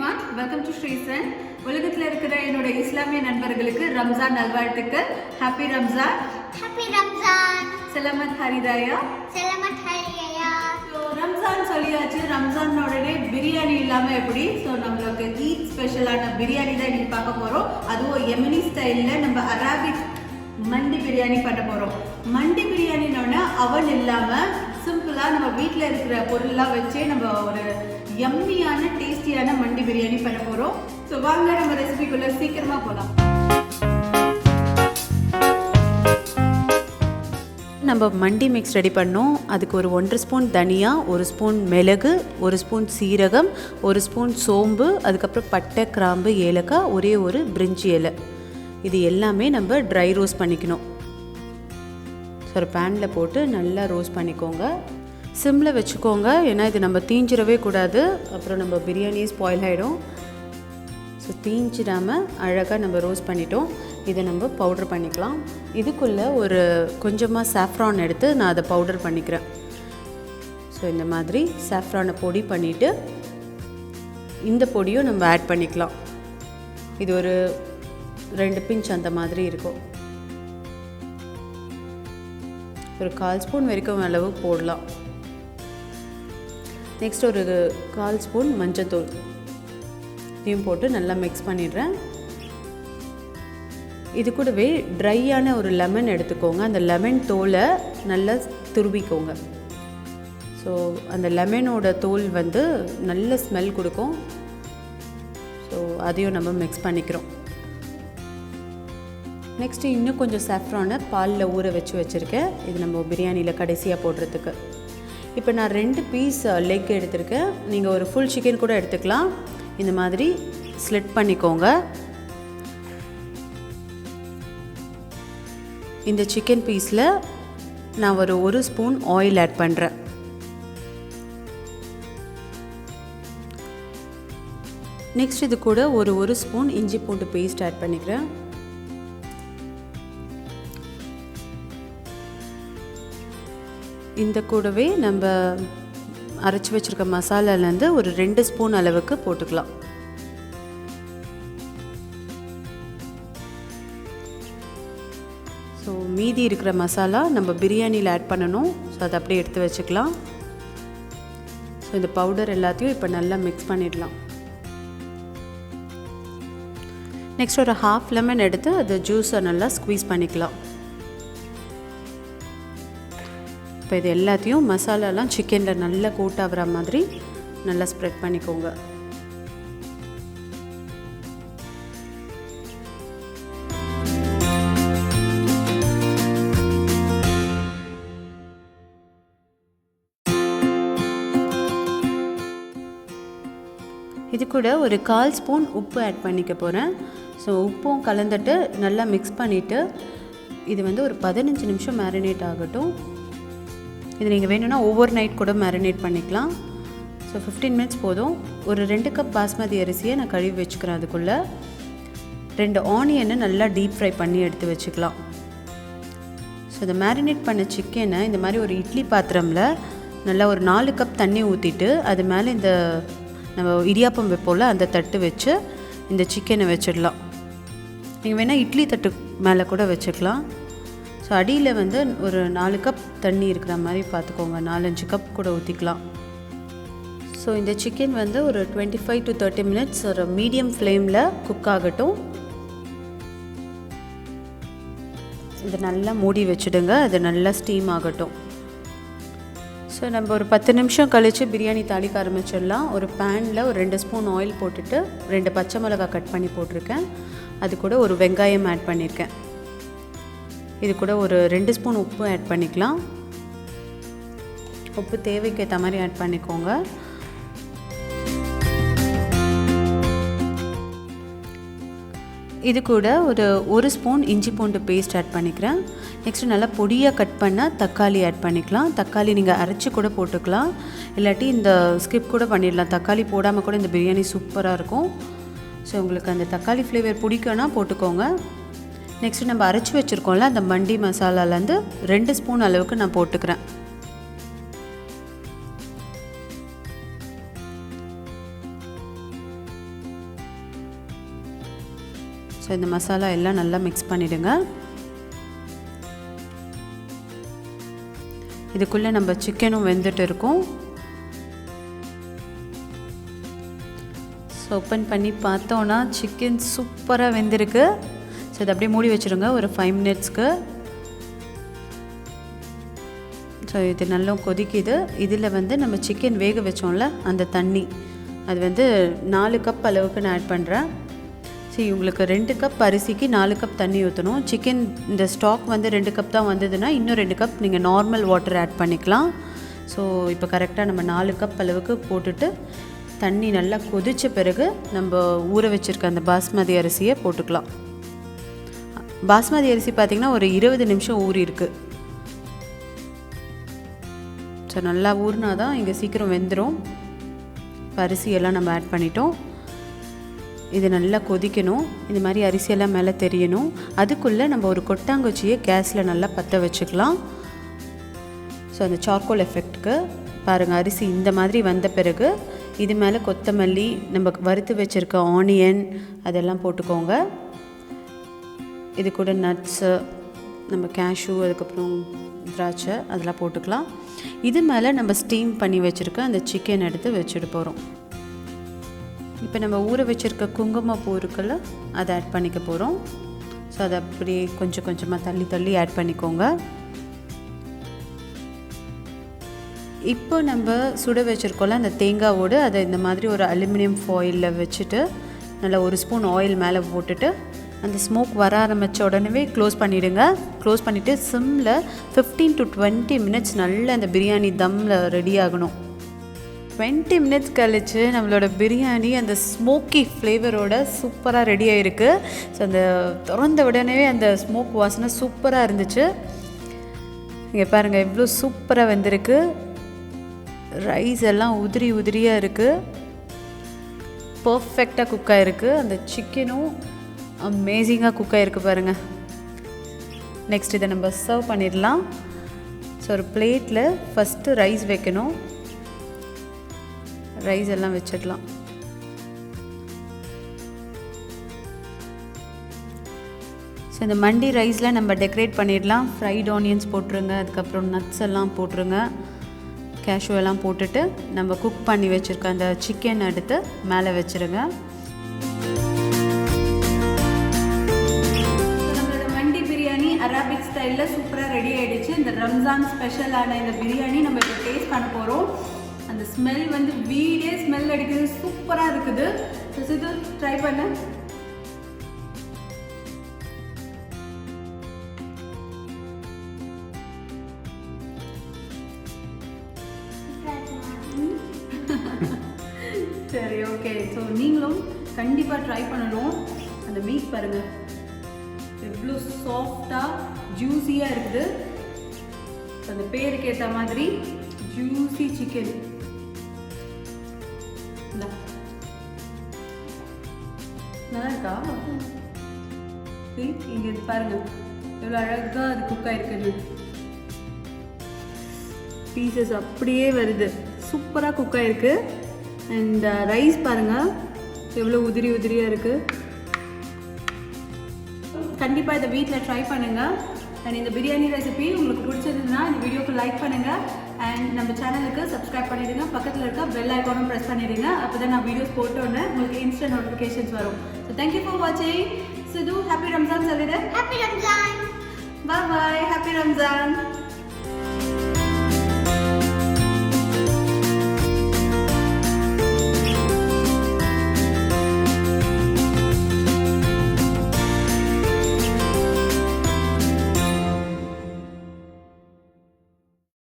everyone, welcome to SriSen. உலகத்துல இருக்கிற என்னோட இஸ்லாமிய நண்பர்களுக்கு ரம்ஜான் நல்வாழ்த்துக்கள். ஹாப்பி ரம்ஜான். ஹாப்பி ரம்ஜான். சலாமத் ஹரிதாயா. சலாமத் ஹரிதாயா. ஸோ ரம்ஜான் சொல்லியாச்சு. ரம்ஜானோடனே பிரியாணி இல்லாமல் எப்படி? ஸோ நம்மளுக்கு ஈத் ஸ்பெஷலான பிரியாணி தான் இன்னைக்கு பார்க்க போகிறோம். அதுவும் யெமனி ஸ்டைலில் நம்ம அரபிக் மண்டி பிரியாணி பண்ண போகிறோம். மண்டி பிரியாணினோட அவன் இல்லாமல் சிம்பிளாக நம்ம வீட்டில் இருக்கிற பொருள்லாம் வச்சே நம்ம ஒரு யம்மியான டேஸ்டியான மண்டி பிரியாணி பண்ண போகிறோம். ஸோ வாங்க நம்ம ரெசிபிக்குள்ளே சீக்கிரமாக போகலாம். நம்ம மண்டி மிக்ஸ் ரெடி பண்ணோம். அதுக்கு ஒரு 1 ஸ்பூன் தனியா, 1 ஸ்பூன் மிளகு, 1 ஸ்பூன் சீரகம், 1 ஸ்பூன் சோம்பு, அதுக்கப்புறம் பட்டை, கிராம்பு, ஏலக்காய், ஒரே ஒரு பிரிஞ்சி இலை. இது எல்லாமே நம்ம ட்ரை ரோஸ்ட் பண்ணிக்கணும். ஸோ ஒரு பேனில் போட்டு நல்லா ரோஸ்ட் பண்ணிக்கோங்க. சிம்மில் வச்சுக்கோங்க, ஏன்னா இது நம்ம தீஞ்சிடவே கூடாது, அப்புறம் நம்ம பிரியாணி ஸ்பாயில் ஆகிடும். ஸோ தீஞ்சிடாமல் அழகாக நம்ம ரோஸ்ட் பண்ணிட்டோம். இதை நம்ம பவுடர் பண்ணிக்கலாம். இதுக்குள்ளே ஒரு கொஞ்சமாக சாஃப்ரான் எடுத்து நான் அதை பவுடர் பண்ணிக்கிறேன். ஸோ இந்த மாதிரி சாஃப்ரானை பொடி பண்ணிவிட்டு இந்த பொடியும் நம்ம ஆட் பண்ணிக்கலாம். இது ஒரு 2 பிஞ்ச் அந்த மாதிரி இருக்கும். ஒரு 1/4 ஸ்பூன் வரைக்கும் அளவு போடலாம். நெக்ஸ்ட் ஒரு 1/4 ஸ்பூன் மஞ்சத்தூள் இதையும் போட்டு நல்லா மிக்ஸ் பண்ணிடுறேன். இது கூடவே ட்ரையான ஒரு லெமன் எடுத்துக்கோங்க. அந்த லெமன் தோலை நல்லா துருவிக்கோங்க. ஸோ அந்த லெமனோட தோல் வந்து நல்ல ஸ்மெல் கொடுக்கும். ஸோ அதையும் நம்ம மிக்ஸ் பண்ணிக்கிறோம். நெக்ஸ்ட்டு இன்னும் கொஞ்சம் சாஃப்ரானை பாலில் ஊற வச்சுருக்கேன். இது நம்ம பிரியாணியில் கடைசியாக போடுறதுக்கு. இப்போ நான் 2 பீஸ் லெக் எடுத்திருக்கேன். நீங்கள் ஒரு ஃபுல் சிக்கன் கூட எடுத்துக்கலாம். இந்த மாதிரி ஸ்லிட் பண்ணிக்கோங்க. இந்த சிக்கன் பீஸில் நான் ஒரு 1 ஸ்பூன் ஆயில் ஆட் பண்ணுறேன். நெக்ஸ்ட் இது கூட ஒரு ஸ்பூன் இஞ்சி பூண்டு பேஸ்ட் ஆட் பண்ணிக்கிறேன். இந்த கூடவே நம்ம அரைச்சி வச்சுருக்க மசாலாலேருந்து ஒரு 2 ஸ்பூன் அளவுக்கு போட்டுக்கலாம். ஸோ மீதி இருக்கிற மசாலா நம்ம பிரியாணியில் ஆட் பண்ணணும். ஸோ அதை அப்படியே எடுத்து வச்சுக்கலாம். ஸோ இந்த பவுடர் எல்லாத்தையும் இப்போ நல்லா மிக்ஸ் பண்ணிடலாம். நெக்ஸ்ட் ஒரு 1/2 லெமன் எடுத்து அது ஜூஸை நல்லா ஸ்குவீஸ் பண்ணிக்கலாம். இப்போ இது எல்லாத்தையும் மசாலாலாம் சிக்கனில் நல்லா கோட் ஆகிற மாதிரி நல்லா ஸ்ப்ரெட் பண்ணிக்கோங்க. இது கூட ஒரு 1/4 ஸ்பூன் உப்பு ஆட் பண்ணிக்க போகிறேன். ஸோ உப்பும் கலந்துட்டு நல்லா மிக்ஸ் பண்ணிவிட்டு இது வந்து ஒரு 15 நிமிஷம் மேரினேட் ஆகட்டும். இது நீங்கள் வேணும்னா ஓவர் நைட் கூட மேரினேட் பண்ணிக்கலாம். ஸோ 15 மினிட்ஸ் போதும். ஒரு 2 கப் பாஸ்மதி அரிசியை நான் கழுவி வச்சுக்கிறேன். அதுக்குள்ளே 2 ஆனியனை நல்லா டீப் ஃப்ரை பண்ணி எடுத்து வச்சுக்கலாம். ஸோ இந்த மேரினேட் பண்ண சிக்கனை இந்த மாதிரி ஒரு இட்லி பாத்திரமில் நல்லா ஒரு 4 கப் தண்ணி ஊற்றிட்டு அது மேலே இந்த நம்ம இடியாப்பம் வைப்போல் அந்த தட்டு வச்சு இந்த சிக்கனை வச்சிடலாம். நீங்கள் வேணால் இட்லி தட்டு மேலே கூட வச்சுக்கலாம். ஸோ அடியில் வந்து ஒரு 4 கப் தண்ணி இருக்கிற மாதிரி பார்த்துக்கோங்க. 4-5 கப் கூட ஊற்றிக்கலாம். ஸோ இந்த சிக்கன் வந்து ஒரு 25 to 30 மினிட்ஸ் ஒரு மீடியம் ஃப்ளேமில் குக் ஆகட்டும். இது நல்லா மூடி வச்சுடுங்க. அது நல்லா ஸ்டீம் ஆகட்டும். ஸோ நம்ம ஒரு 10 நிமிஷம் கழித்து பிரியாணி தாளிக்க ஆரம்பிச்சிடலாம். ஒரு பேனில் ஒரு 2 ஸ்பூன் ஆயில் போட்டுட்டு 2 பச்சை மிளகாய் கட் பண்ணி போட்டிருக்கேன். அது கூட ஒரு வெங்காயம் ஆட் பண்ணியிருக்கேன். இது கூட ஒரு 2 ஸ்பூன் உப்பு ஆட் பண்ணிக்கலாம். உப்பு தேவைக்கு ஏற்ற மாதிரி ஆட் பண்ணிக்கோங்க. இது கூட ஒரு ஸ்பூன் இஞ்சி பூண்டு பேஸ்ட் ஆட் பண்ணிக்கிறேன். நெக்ஸ்ட்டு நல்லா பொடியாக கட் பண்ண தக்காளி ஆட் பண்ணிக்கலாம். தக்காளி நீங்கள் அரைச்சி கூட போட்டுக்கலாம், இல்லாட்டி இந்த ஸ்கிப் கூட பண்ணிடலாம். தக்காளி போடாமல் கூட இந்த பிரியாணி சூப்பராக இருக்கும். ஸோ உங்களுக்கு அந்த தக்காளி ஃப்ளேவர் பிடிக்குன்னா போட்டுக்கோங்க. நெக்ஸ்ட்டு நம்ம அரைச்சி வச்சுருக்கோம்ல அந்த மண்டி மசாலாலேருந்து 2 ஸ்பூன் அளவுக்கு நான் போட்டுக்கிறேன். இந்த மசாலா எல்லாம் நல்லா மிக்ஸ் பண்ணிவிடுங்க. இதுக்குள்ளே நம்ம சிக்கனும் வெந்துட்டு இருக்கும். ஸோ ஓப்பன் பண்ணி பார்த்தோன்னா சிக்கன் சூப்பராக வெந்திருக்கு. ஸோ இதை அப்படியே மூடி வச்சுருங்க ஒரு 5 மினிட்ஸ்க்கு. ஸோ இது நல்லா கொதிக்குது. இதில் வந்து நம்ம சிக்கன் வேக வச்சோம்ல அந்த தண்ணி, அது வந்து 4 கப் அளவுக்கு நான் ஆட் பண்ணுறேன். சரி, உங்களுக்கு 2 கப் அரிசிக்கு 4 கப் தண்ணி ஊற்றணும். சிக்கன் இந்த ஸ்டாக் வந்து 2 கப் தான் வந்ததுன்னா இன்னும் 2 கப் நீங்கள் நார்மல் வாட்டர் ஆட் பண்ணிக்கலாம். ஸோ இப்போ கரெக்டாக நம்ம 4 கப் அளவுக்கு போட்டுட்டு தண்ணி நல்லா கொதித்த பிறகு நம்ம ஊற வச்சுருக்க அந்த பாஸ்மதி அரிசியை போட்டுக்கலாம். பாஸ்மதி அரிசி பார்த்திங்கன்னா ஒரு 20 நிமிஷம் ஊறி இருக்குது. ஸோ நல்லா ஊறினா தான் இங்கே சீக்கிரம் வெந்துடும். இப்போ அரிசியெல்லாம் நம்ம ஆட் பண்ணிட்டோம். இது நல்லா கொதிக்கணும். இந்த மாதிரி அரிசியெல்லாம் மேலே தெரியணும். அதுக்குள்ளே நம்ம ஒரு கொட்டாங்குச்சியை கேஸில் நல்லா பற்ற வச்சுக்கலாம். ஸோ அந்த சார்கோல் எஃபெக்ட்டுக்கு பாருங்கள், அரிசி இந்த மாதிரி வந்த பிறகு இது மேலே கொத்தமல்லி, நம்ம வறுத்து வச்சுருக்க ஆனியன் அதெல்லாம் போட்டுக்கோங்க. இது கூட நட்ஸு, நம்ம கேஷ்யூ, அதுக்கப்புறம் திராட்சை அதெல்லாம் போட்டுக்கலாம். இது மேலே நம்ம ஸ்டீம் பண்ணி வச்சுருக்க அந்த சிக்கன் எடுத்து வச்சுட்டு போகிறோம். இப்போ நம்ம ஊற வச்சுருக்க குங்குமப்பூ இருக்குல்ல, அதை ஆட் பண்ணிக்க போகிறோம். ஸோ அதை அப்படியே கொஞ்சம் கொஞ்சமாக தள்ளி தள்ளி ஆட் பண்ணிக்கோங்க. இப்போ நம்ம சுட வச்சுருக்கோம்ல அந்த தேங்காவோடு அதை இந்த மாதிரி ஒரு அலுமினியம் ஃபாயிலில் வச்சுட்டு நல்லா 1 ஸ்பூன் ஆயில் மேலே போட்டுட்டு அந்த ஸ்மோக் வர ஆரம்பித்த உடனே க்ளோஸ் பண்ணிவிடுங்க. க்ளோஸ் பண்ணிவிட்டு சிம்மில் 15 to 20 மினிட்ஸ் நல்லா அந்த பிரியாணி தம்மில் ரெடி ஆகணும். 20 மினிட்ஸ் கழித்து நம்மளோட பிரியாணி அந்த ஸ்மோக்கி ஃப்ளேவரோட சூப்பராக ரெடி ஆகிருக்கு. ஸோ அந்த திறந்த உடனே அந்த ஸ்மோக் வாசனை சூப்பராக இருந்துச்சு. இங்கே பாருங்கள் எவ்வளோ சூப்பராக வெந்திருக்கு. ரைஸ் எல்லாம் உதிரி உதிரியாக இருக்குது. பர்ஃபெக்டாக குக் ஆகிருக்கு. அந்த சிக்கனும் அமேசிங்காக குக் ஆகிருக்கு பாருங்கள். நெக்ஸ்ட் இதை நம்ம சர்வ் பண்ணிடலாம். ஸோ ஒரு பிளேட்டில் ஃபஸ்ட்டு ரைஸ் வைக்கணும். ரைஸ் எல்லாம் வச்சிடலாம். ஸோ இந்த மண்டி ரைஸில் நம்ம டெக்கரேட் பண்ணிடலாம். ஃப்ரைட் ஆனியன்ஸ் போட்டுருங்க, அதுக்கப்புறம் நட்ஸ் எல்லாம் போட்டுருங்க, கேஷ்யூ எல்லாம் போட்டுட்டு நம்ம குக் பண்ணி வச்சுருக்க அந்த சிக்கன் எடுத்து மேலே வச்சுருங்க. நம்மளோட மண்டி பிரியாணி அரபிக் ஸ்டைலில் சூப்பராக ரெடி ஆகிடுச்சு. இந்த ரம்ஜான் ஸ்பெஷலான இந்த பிரியாணி நம்ம இப்போ டேஸ்ட் பண்ண போகிறோம். அந்த ஸ்மெல் வந்து வீடே ஸ்மெல் அடிக்குது, சூப்பராக இருக்குது. இது ட்ரை பண்ண. சரி, ஓகே. ஸோ நீங்களும் கண்டிப்பாக ட்ரை பண்ணணும். அந்த மீட் பாருங்கள் எவ்வளோ சாஃப்டாக ஜூஸியாக இருக்குது. அந்த பேருக்கு ஏற்ற மாதிரி ஜூஸி சிக்கன். நல்லா இருக்கா? இங்கே பாருங்க எவ்வளோ அழகாக அது குக் ஆகிருக்குன்னு. பீசஸ் அப்படியே வருது, சூப்பராக குக் ஆகிருக்கு. அண்ட் ரைஸ் பாருங்கள் எவ்வளோ உதிரி உதிரியாக இருக்குது. கண்டிப்பாக இதை வீட்டில் ட்ரை பண்ணுங்கள். அண்ட் இந்த பிரியாணி ரெசிபி உங்களுக்கு பிடிச்சதுன்னா இந்த வீடியோக்கு லைக் பண்ணுங்கள். அண்ட் நம்ம சேனலுக்கு சப்ஸ்கிரைப் பண்ணிவிடுங்க. பக்கத்தில் இருக்க பெல் ஐக்கானும் ப்ரெஸ் பண்ணிவிடுங்க. அப்போ தான் நான் வீடியோஸ் போட்டோன்னே உங்களுக்கு இன்ஸ்டன்ட் நோட்டிஃபிகேஷன்ஸ் வரும். ஸோ தேங்க்யூ ஃபார் வாட்சிங். சிது ஹாப்பி ரம்ஜான் சொல்லிடு. ஹாப்பி ரம்ஜான். பாய் பாய். ஹாப்பி ரம்ஜான்.